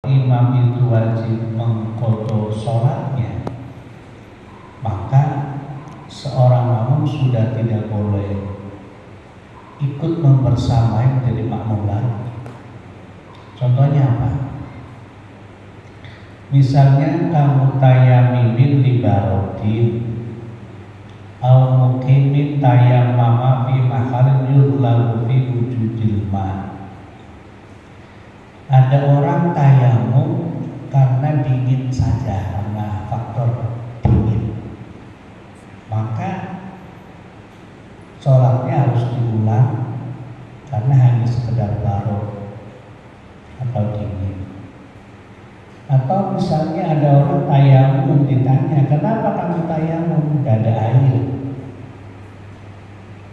imam itu wajib mengqadha sholatnya, maka seorang makmum sudah tidak boleh ikut membersamai menjadi makmum lagi. Contohnya apa? Misalnya kamu tayamimin libarodin au mukimin tayammama fi mahalin yudlalu fi wujudil ma. Ada orang tayamum karena dingin saja, karena faktor dingin, maka sholatnya harus diulang karena hanya sekedar barok atau dingin. Atau misalnya ada orang tayamum, ditanya, kenapa kamu tayamum? Tidak ada air.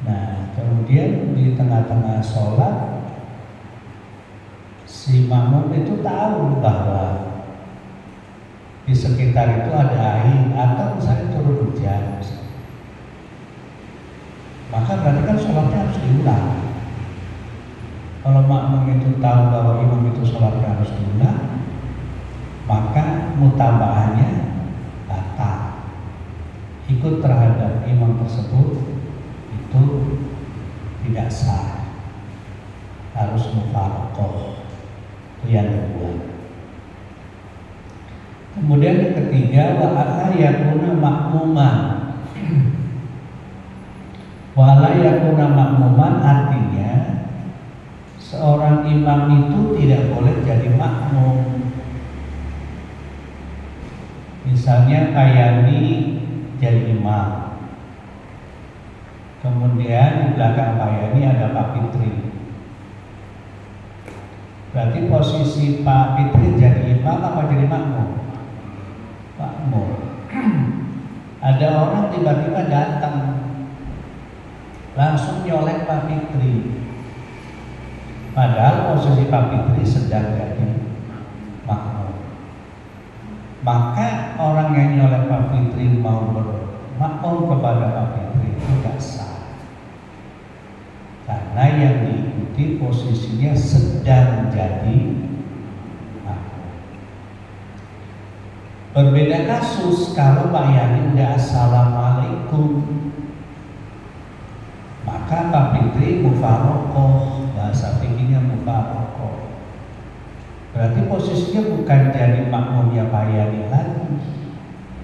Nah, kemudian di tengah-tengah sholat si makmum itu tahu bahwa di sekitar itu ada air atau misalnya turun hujan, maka berarti kan sholatnya harus diulang. Kalau makmum itu tahu bahwa imam itu sholatnya harus diulang, maka mutabaahnya batal. Ikut terhadap imam tersebut itu tidak sah, harus mufaraqah. Itu yang kedua. Kemudian yang ketiga, wa alla yakuna makmuman. Wa alla yakuna makmuman artinya seorang imam itu tidak boleh jadi makmum. Misalnya Kayani jadi imam, kemudian di belakang Kayani ada Pak Fitri. Berarti posisi Pak Fitri jadi imam apa jadi makmum? Makmum. Ada orang tiba-tiba datang, langsung nyolek Pak Fitri, padahal posisi Pak Fitri sedang jadi makmum. Maka orang yang nyolek Pak Fitri mau bermakmum kepada Pak Fitri itu tidak sah, karena yang diikuti posisinya sedang jadi makmum. Berbeda kasus kalau Pak Yani udah assalamualaikum, maka Pak Fitri mufaraqah, bahasa fikihnya mufaraqah. Berarti posisinya bukan jadi makmumnya Pak Yani lagi,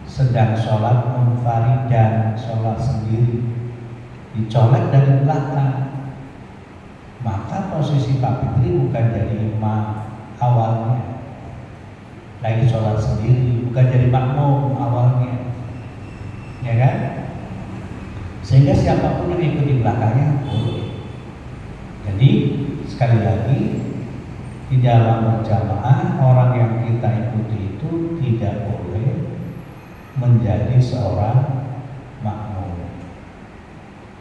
sedang sholat munfaridan, sholat sendiri, dicolek dari belakang. Maka posisi Pak Fitri bukan jadi imam awalnya, lagi sholat sendiri, bukan jadi makmum awalnya, ya kan? Sehingga siapapun yang ikut di belakangnya boleh. Jadi sekali lagi, di dalam berjamaah orang yang kita ikuti itu tidak boleh menjadi seorang makmum.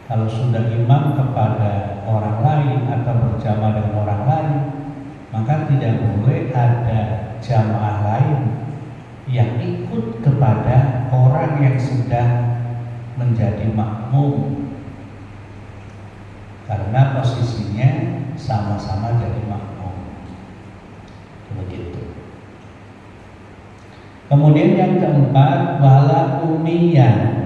Kalau sudah imam kepada orang lain atau berjamaah dengan orang lain, maka tidak boleh ada jamaah lain yang ikut kepada orang yang sedang menjadi makmum, karena posisinya sama-sama jadi makmum. Begitu. Kemudian yang keempat, wala ummiyah,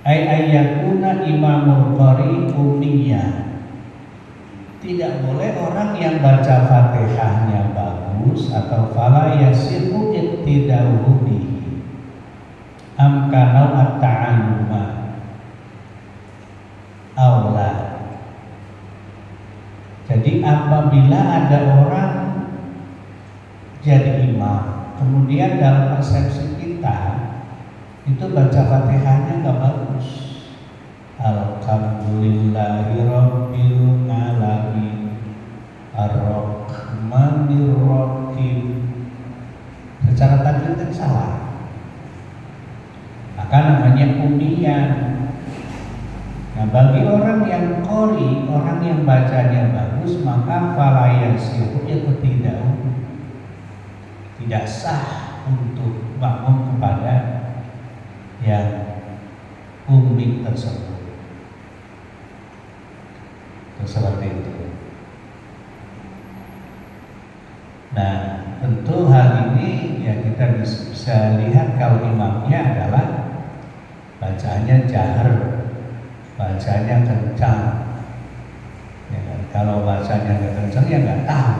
ay ayyakuna imamul qari ummiyah. Tidak boleh orang yang baca Fatihahnya bagus atau fala yasihu iqtida'uhu bihi amkanau at-ta'alluma aula. Jadi apabila ada orang jadi imam, kemudian dalam persepsi kita itu baca Fatihahnya nggak bagus, alhamdulillahirabbil alamin arrahmanirrahim, secara tajwid kan salah, maka namanya ummiyah. Nah, bagi orang yang qori, orang yang bacanya bagus, maka fala yasihu iqtida'u, tidak sah untuk makmum kepada yang ummi tersebut. Seperti itu. Nah, tentu hal ini ya kita bisa lihat kalau imamnya adalah bacaannya jahar, bacanya kencang. Ya kan? Kalau bacanya nggak kencang ya nggak tahu.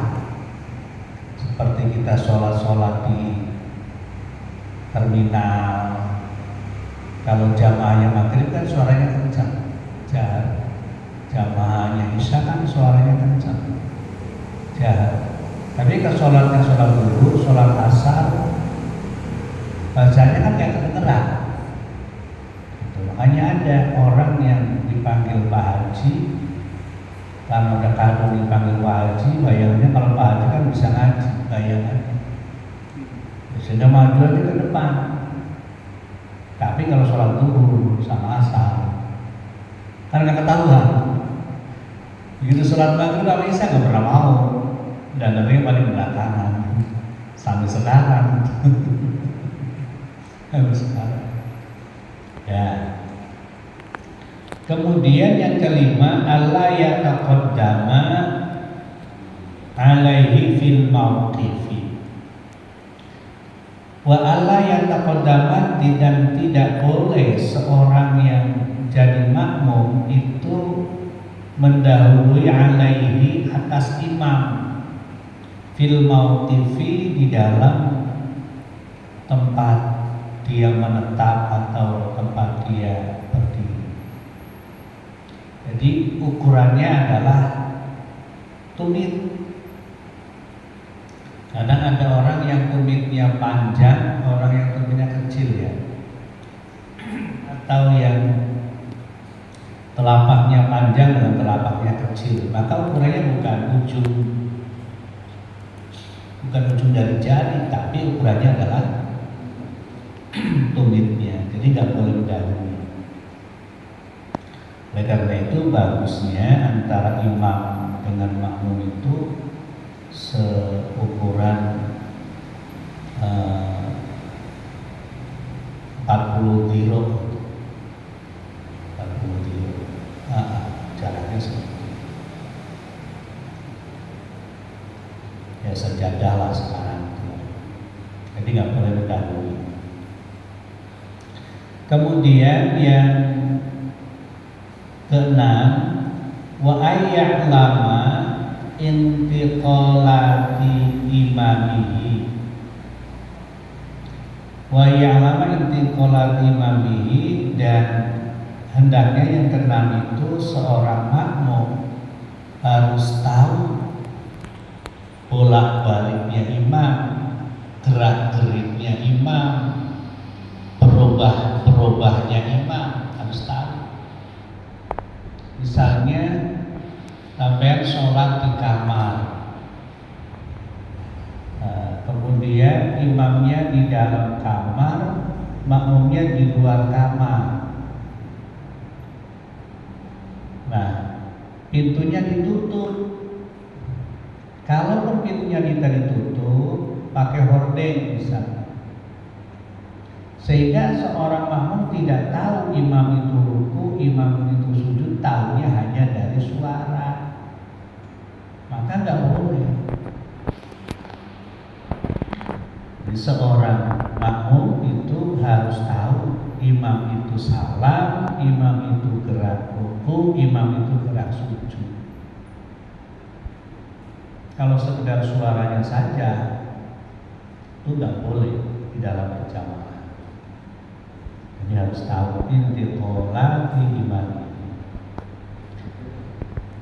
Seperti kita sholat di terminal, kalau jamaahnya maghrib kan suaranya kencang, jahar. Jamaahnya isya kan suaranya kencang, jahar. Tapi kalau sholat dulu, sholat asar, bacanya kan kayak kedengeran. Makanya ada orang yang dipanggil Pak Haji, karena udah kadung dipanggil Pak Haji, bayangnya kalau Pak Haji kan bisa ngaji, bayangannya. Sehingga maju aja ke depan. Tapi kalau sholat duhur sama asar, kan nggak ketahuan. Begitu sholat maghrib sama isya nggak pernah mau, dan yang paling belakangan sampai sekarang. Sampai sekarang. Ya. Kemudian yang kelima, alla yataqaddama alaihi fil mauqifi. Wa alla yataqaddama, dan tidak boleh seorang yang jadi makmum itu mendahului alaihi atas imam fil mauqifi, di dalam tempat dia menetap atau tempat dia berdiri. Jadi ukurannya adalah tumit. Kadang ada orang yang tumitnya panjang, orang yang tumitnya kecil ya, atau yang telapaknya panjang dengan telapaknya kecil. Maka ukurannya bukan ujung dari jari, tapi ukurannya adalah tumitnya. Jadi nggak boleh mendahului. Oleh karena itu bagusnya antara imam dengan makmum itu seukuran 40 diro. 40 diro. Jaraknya seperti itu. Ya sejadah lah sekarang. Jadi nggak boleh mendahului. Kemudian yang keenam, wa ayya'lama intiqalati imamihi. Wa ya'lama intiqalati imamihi, dan hendaknya yang keenam itu seorang makmum harus tahu bolak-baliknya imam, gerak-geriknya imam, berubahnya imam, harus tahu. Misalnya sampai sholat di kamar, kemudian imamnya di dalam kamar, makmumnya di luar kamar. Nah, pintunya ditutup. Kalau pintunya ditutup, pakai hordeng bisa. Sehingga seorang makmum tidak tahu imam itu ruku, imam itu sujud, tahunya hanya dari suara. Maka nggak boleh. Jadi seorang makmum itu harus tahu imam itu salam, imam itu gerak ruku, imam itu gerak sujud. Kalau sekedar suaranya saja, itu nggak boleh di dalam berjamaah. Jadi harus tahu intiqalati imam.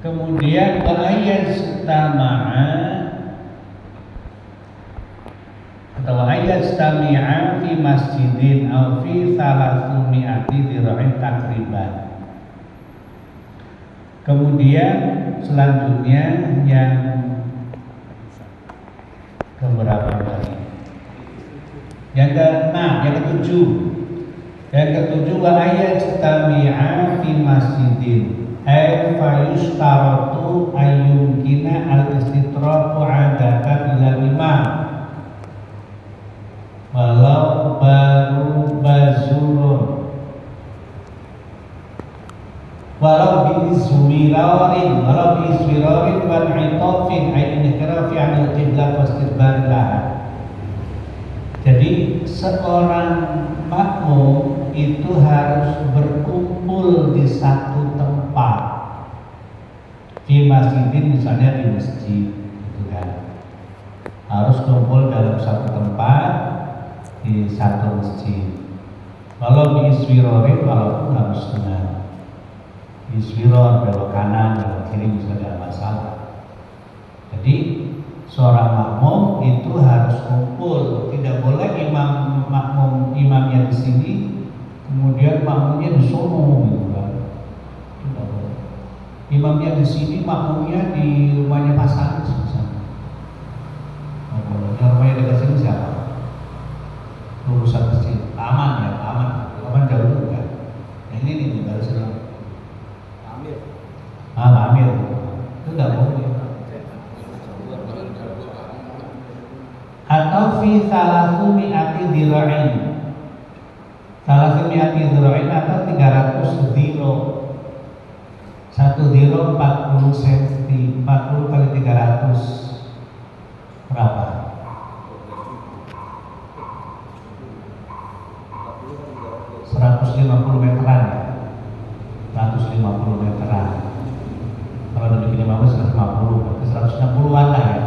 Kemudian wa ayyastama'a atau ayyastami'a fi masjidin aw fi 300 dira'in takriban. Kemudian selanjutnya yang keberapa tadi? Yang keenam, yang ketujuh. Yang ketujuh, wa ayyastami'a fi masjidin ay fayustaratu ayyumkina al-istitratu 'adatan ila imam walau baru bazurun walau bi'izwirarin wal 'itafin ay inhirafi 'anil qiblah wastidbarilah. seorang makmum itu harus berkumpul di satu tempat, di masjidin, misalnya di masjid gitu kan, harus kumpul dalam satu tempat di satu masjid. Kalau di iswirorin walaupun harus dengan iswiror, belok kanan belok kiri bisa tidak masalah. Jadi seorang makmum itu harus kumpul, tidak boleh imamnya di sini, kemudian makmumnya di sono gitu kan. Tidak boleh. Imamnya di sini, makmumnya di rumahnya pasangan misalnya. Tidak boleh. Yang rumahnya dekat sini siapa? Urusan masjid, aman ya, aman jauh kan. Yang ini nih baru sini. Amir. Itu tidak boleh. Atau fi salasumi dhira'in atau 300 dhiro. 1 dhiro 40 cm, 40 kali 300 berapa? 150 meteran ya? 150 meteran. Kalau dari Gini Mama 150, berarti 160-an lah ya.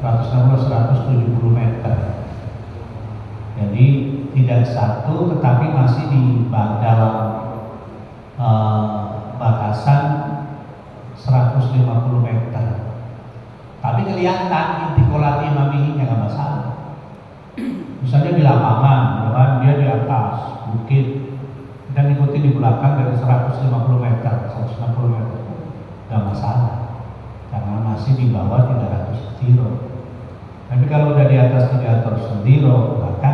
160-170 meter. Jadi tidak satu, tetapi masih di dalam batasan 150 meter. Tapi kelihatan intikolat imamihi nggak masalah. Misalnya di lapangan, dia di atas bukit, dan ikuti di belakang dari 150 meter, 160 meter, nggak masalah, karena masih di bawah 300 dhiro. Tapi kalau udah di atas 300 dhiro, maka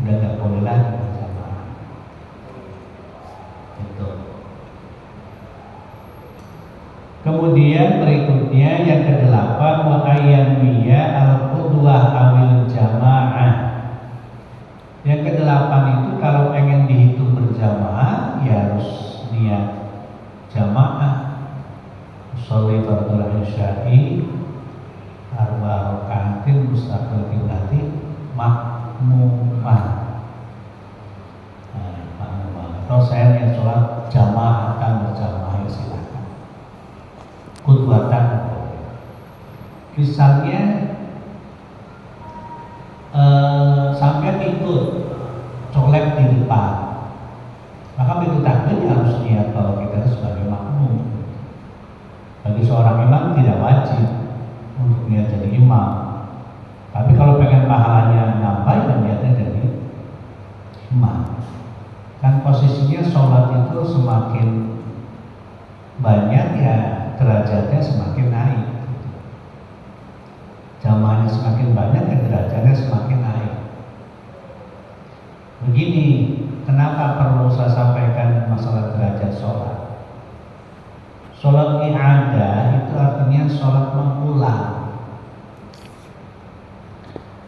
udah nggak boleh lagi berjamaah. Itu. Kemudian berikutnya yang ke-8, wa ayyanwiya al-qudwah awil jamaah. Yang ke-8 itu kalau pengen dihitung berjamaah ya harus niat jamaah. Sholli fardhu isya'i arba rakaatin mustaqbil qiblati makmumah. Atau saya niat sholat jamaah akan berjamaah, ya silakan. Qudwatan. Misalnya sampai ikut colek di depan, maka begitu takbir harus niat bahwa kita sebagai makmum. Bagi seorang imam tidak wajib untuk niat jadi imam, tapi kalau pengen pahalanya nambah ya niatnya jadi imam. Kan posisinya sholat itu semakin banyak ya derajatnya semakin naik. Jamaahnya semakin banyak ya derajatnya semakin naik. Begini, kenapa perlu saya sampaikan masalah derajat sholat? Sholat i'adah itu artinya sholat mengulang.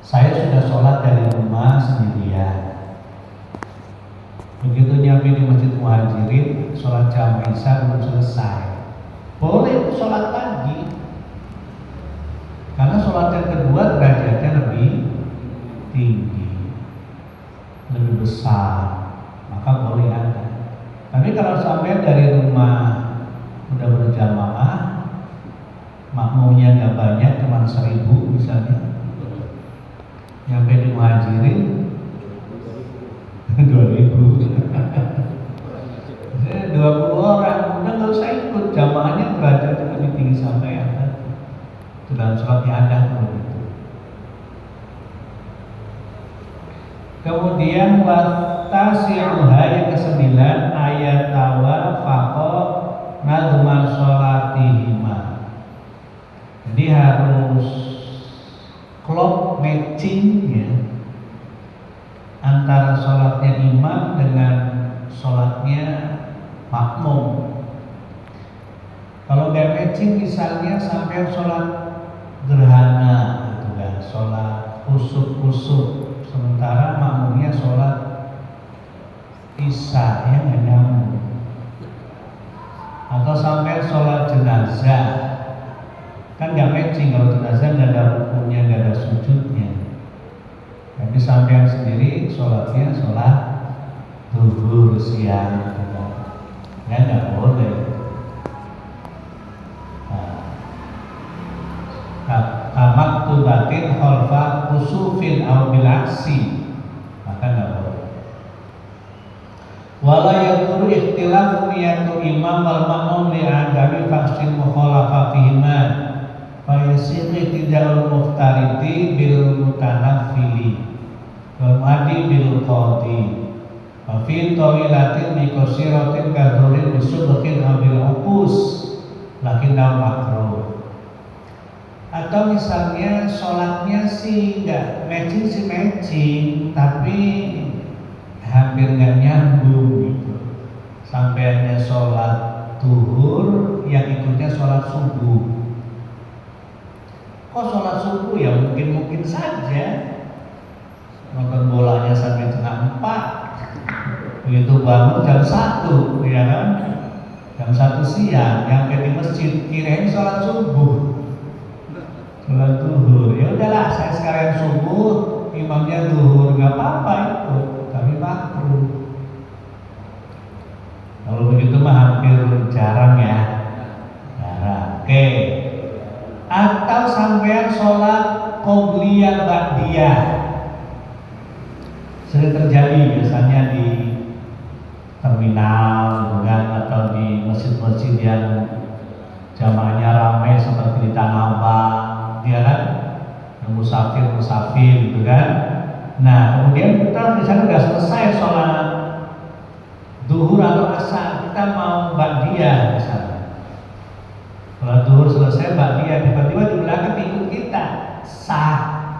Saya sudah sholat dari rumah sendirian. Begitu nyampe di Masjid Muhajirin, sholat jam Isya belum selesai. Boleh sholat lagi, karena sholat yang kedua derajatnya lebih tinggi, lebih besar, maka boleh ada. Tapi kalau sampai dari rumah udah berjamaah, makmumnya nggak banyak, cuma 1000 misalnya, nyampe di Muhajirin 2000, 20 orang, udah nggak usah ikut, jamaahnya derajatnya lebih tinggi sampai yang tadi. Itu dalam sholat i'adah begitu. Kemudian watasi'uha yang ke-9, ayat tawafaqa nadma sholatihima. Jadi harus klop matching ya antara sholatnya imam dengan sholatnya makmum. Kalau nggak matching, misalnya sampai sholat gerhana gitu kan, sholat kusuk-kusuk, sementara makmumnya sholat isya, ya nggak nyambung. Atau sampai sholat jenazah, kan nggak matching, kalau jenazah nggak ada rukunnya, nggak ada sujudnya. Jadi Jadi sampean sendiri sholatnya sholat zuhur siang, ya nggak boleh. Kamak tubatin khalfa kusufin aw bilaksi, maka nggak boleh. Wala yaduru ikhtilafu niyatu imam wal makmum li adami faksin mukhalafa fihima fa yasiri tidakul muftariti bil mutanaffili wal madi bil qadi wa fi tawilatin mikosiratin kadhurin bisubhin abil uqus lakinnahu makruh. Atau misalnya sholatnya sih nggak matching, tapi hampir nggak nyambung gitu. Sampainya sholat zuhur, yang ikutnya sholat subuh. Kok sholat subuh ya mungkin saja. Nonton bolanya sampai setengah 4, begitu bangun jam 1, ya kan? Jam 1 siang, nyampe di masjid kirain sholat subuh. Sholat zuhur, ya udahlah saya sekalian subuh, imamnya zuhur, nggak apa-apa itu, tapi makruh. Kalau begitu mah hampir jarang ya, jarang. Oke. Atau sampean sholat qobliyah ba'diyah, sering terjadi biasanya di terminal, bukan, atau di masjid-masjid yang jamaahnya ramai seperti di Tanah Abang. Ya kan, musafir gitu kan. Nah kemudian kita misalnya udah selesai sholat zuhur atau asar, kita mau ba'diyah misalnya. Sholat zuhur selesai ba'diyah, tiba-tiba di belakang ikut kita, sah.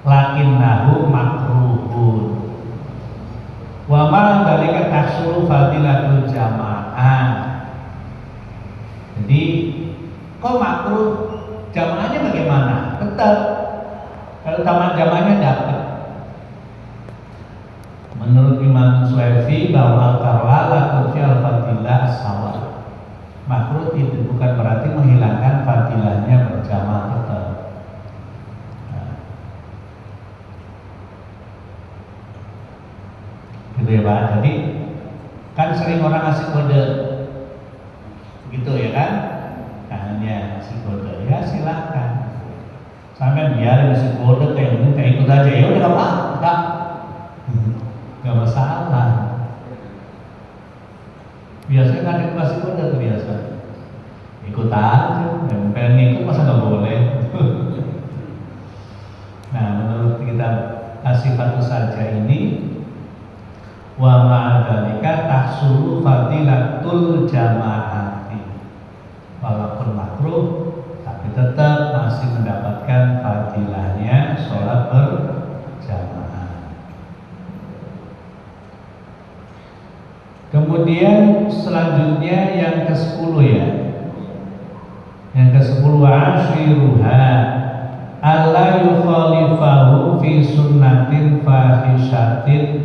Lakinnahu makruhun. Wa ma dzalika tahsulu fadilatul jamaah. Jadi kok makruh? Jamaahnya bagaimana? Tetap kalau jamaahnya dapat. Menurut Imam Suhaimi bahwa al-qara'ah fi al-fadilah sawa. Makruh itu bukan berarti menghilangkan fadilahnya berjamaah tetap. Gitu ya Pak. Jadi kan sering orang ngasih kode, gitu ya kan? Hanya ngasih kode, ya silahkan. Sampai biarin ngasih kode, kayak ikut aja, ya udah apa-apa, nggak masalah. Biasanya kan ikut ngasih kode tuh biasa, ikut aja, yang pengen ikut masa nggak boleh. Nah menurut kita sifat saja ini, wa ma'adzalika tahsulu fadilatul jamaati, walaupun makruh tapi tetap masih mendapatkan fadilahnya sholat berjamaah. Kemudian selanjutnya yang ke-10 ya. Yang ke-10 asyiruha alla yukhalifahu fi sunnatin fahishatin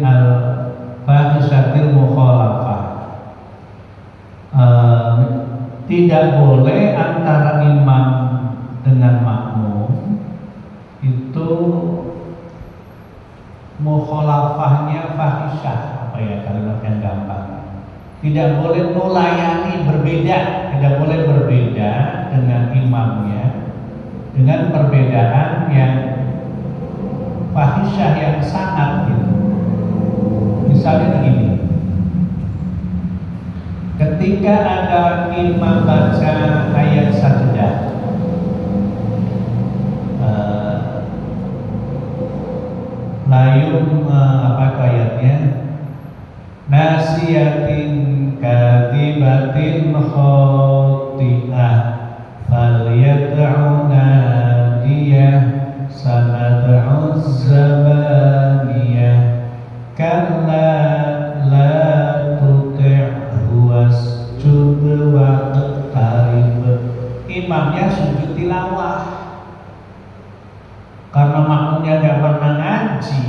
fahishatil mukhalafah. Tidak boleh antara imam dengan makmum itu mukhalafahnya fahisyah, apa ya kalimat yang gampang. Tidak boleh melayani berbeda, tidak boleh berbeda dengan imamnya dengan perbedaan yang fahisyah yang sangat gitu. Misalnya begini, ketika ada imam baca ayat sajdah, layum apa itu ayatnya? Nasiyatin kadibatin khoti'ah falyad'u nadiyah sanad'u zabaniyah kalla la tuti'hu wasjud waqtarib. Imamnya sujud tilawah karena makmumnya gak pernah ngaji.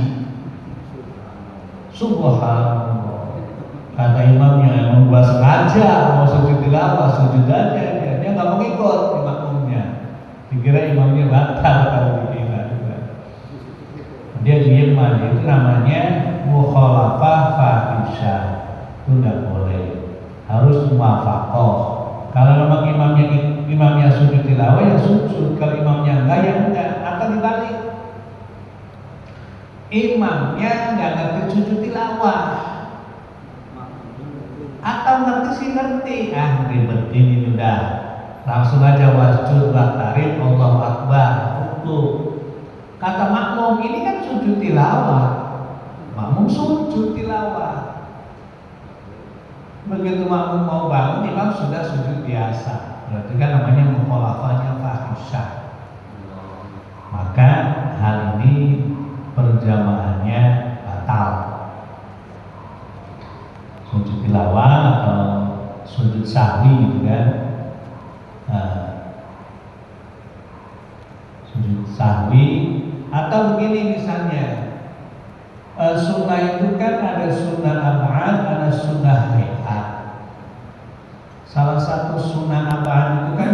Subhanallah, kata imamnya, emang gua sengaja mau sujud tilawah, sujud aja dia gak mau ikut makmumnya, dikira imamnya batal kalau dikira juga. dia diem aja, itu namanya mukhalafah fahisyah, itu nggak boleh, harus muwafaqah. Kalau memang imamnya sujud tilawah ya sujud, kalau imamnya enggak ya enggak, atau dibalik, imamnya nggak ngerti sujud tilawah atau ngerti sih ngerti, ribetin ini udah, langsung aja wasjud waqtarib Allahu Akbar rukuk. Kata makmum ini kan sujud tilawah, makmum sujud tilawah. Begitu makmum mau bangun, imam sudah sujud biasa, berarti kan namanya mukhalafahnya fahisyah. Maka hal ini perjamaahnya batal. Sujud tilawah atau sujud sahwi gitu kan, sujud sahwi. Atau begini misalnya, sunnah itu kan ada sunnah ab'ad, ada sunnah hayat. Salah satu sunnah ab'ad itu kan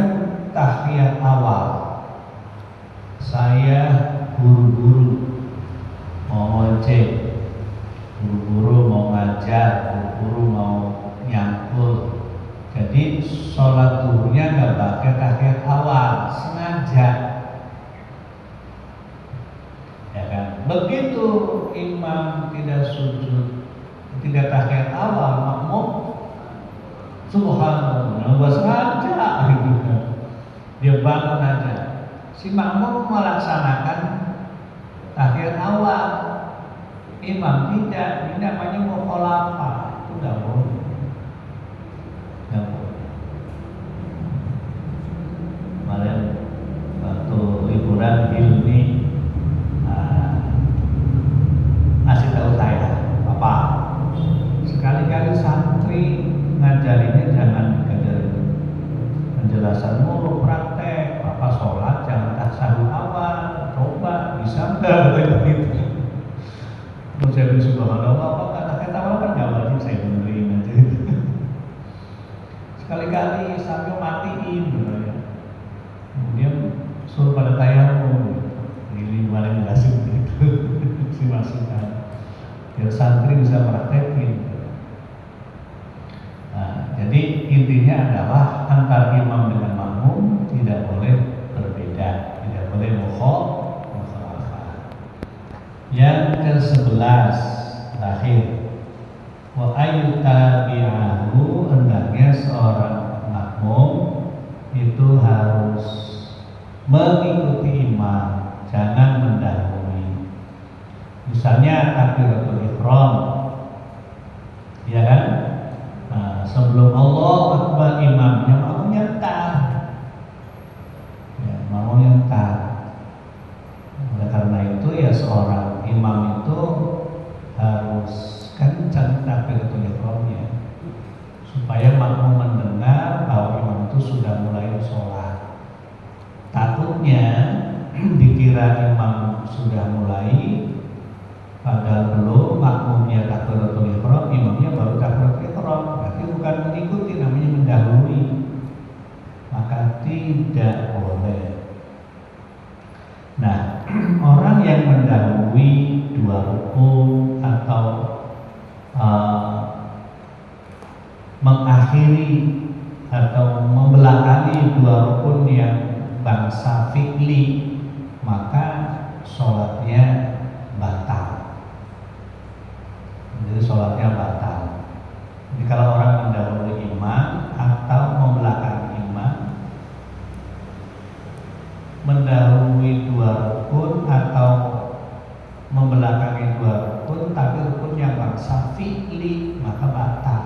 tahiyat awal. Saya buru-buru mau ngoceh, buru-buru mau ngajar, buru-buru mau nyangkul. Jadi sholat duhurnya nggak pakai tahiyat awal, sengaja. Ya kan? Begitu imam tidak sujud, tidak tahiyat awal, makmum subhanallah, nggak sengaja gitu kan. Dia bangun aja. Si makmum melaksanakan tahiyat awal, imam tidak. Ini namanya mukhalafah, itu nggak boleh. Nggak boleh. Kemarin waktu liburan Hilmi kasih tahu saya, Bapak, sekali-kali santri ngajarinnya jangan ngajarin penjelasan mulu, praktek. Bapak sholat jangan tasyahud awal, coba bisa nggak begitu? Terus saya bilang subhanallah, Bapak kata-kata awal kan nggak wajib, saya benerin aja. Sekali-kali sambil matiin, ya. Kemudian suruh pada tayamum, ini paling jelasin gitu, si masukan. Biar santri bisa praktekin. Nah, jadi intinya adalah antara imam dengan makmum tidak boleh berbeda, tidak boleh mukhalafah. Yang ke-11 terakhir, wa ayyutabi'ahu, hendaknya seorang makmum itu harus mengikuti imam, jangan mendahului. Misalnya takbiratul ihram, ya kan? Nah, sebelum Allah Akbar imamnya mau nyentar, ya, mau nyentar. Oleh karena itu ya seorang imam itu harus kencang takbiratul ihramnya, supaya makmum mendengar bahwa imam itu sudah mulai sholat. Takutnya dikira imam sudah mulai, padahal belum, makmumnya takbiratul ihram, imamnya baru takbiratul ihram, berarti bukan mengikuti, namanya mendahului. Maka tidak boleh. Nah, orang yang mendahului dua rukun atau mengakhiri atau membelakangi dua rukun yang bangsa fi'li, maka sholatnya batal. Jadi sholatnya batal. Jadi kalau orang mendahului imam atau membelakangi imam, mendahului dua rukun atau membelakangi dua rukun, tapi rukun yang bangsa fi'li, maka batal.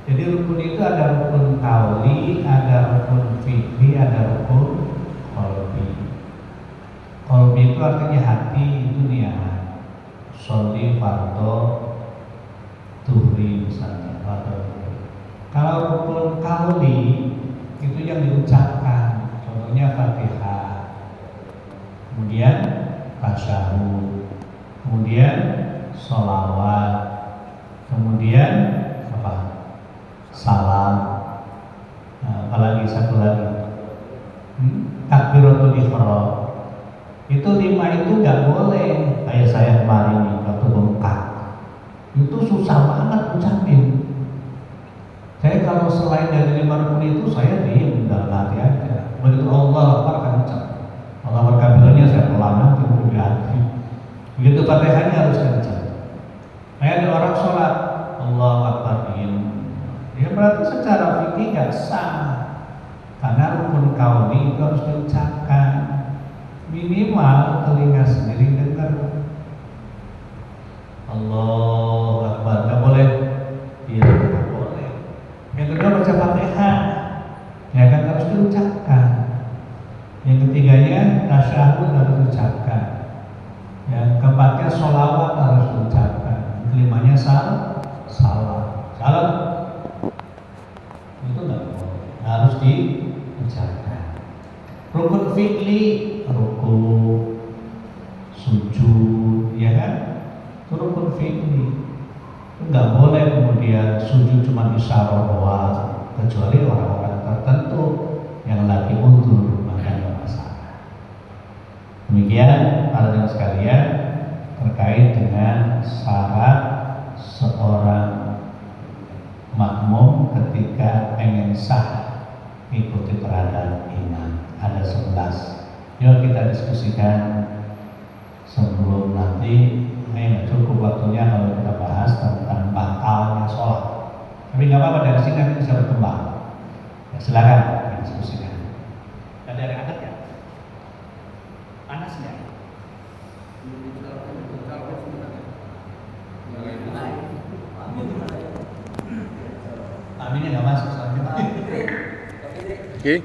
Jadi rukun itu ada rukun qauli, ada rukun fi'li, ada rukun qalbi. Qalbi itu artinya hati, itu niat. Sholli fardhu tuhri misalnya, fardhu. Kalau rukun qauli itu yang diucapkan, contohnya Fatihah, kemudian tasyahud, kemudian sholawat, kemudian apa? Salam, apalagi satu lagi, takbiratul ihram. Itu 5 itu nggak boleh kayak kalau selain dari 5 rukun itu saya diam dalam hati aja. Begitu Allah Akbar akan ucap. Allah berkabirnya saya pelan nanti di hati. Begitu Fatihahnya harus kencang. Kayak ada orang sholat Allah Akbar diam. Ya berarti secara fikih nggak sah. Karena rukun kauni itu harus diucapkan. Minimal telinga sendiri dengar. Allah Akbar, nggak boleh. Iya, nggak boleh. Yang kedua baca Fatihah, ya kan harus diucapkan. Yang ketiganya tasyahud harus diucapkan. Yang keempatnya sholawat harus diucapkan. Yang kelimanya salam. Salam itu nggak boleh, harus diucapkan. Rukun fi'li, ruku, sujud, ya kan? Itu rukun fi'li. Nggak boleh kemudian sujud cuma isyarah doang, kecuali orang-orang tertentu yang lagi uzur, maka nggak masalah. Demikian para jemaah sekalian terkait dengan syarat seorang makmum ketika ingin sah ikuti terhadap imam. Ada 11. Yuk kita diskusikan sebelum nanti. Ini cukup waktunya kalau kita bahas tentang batalnya sholat. Tapi nggak apa-apa, dari sini nanti bisa berkembang. Ya, silakan diskusikan. Dan dari adat ya, panas nggak? Aminnya nggak masuk soalnya. Oke.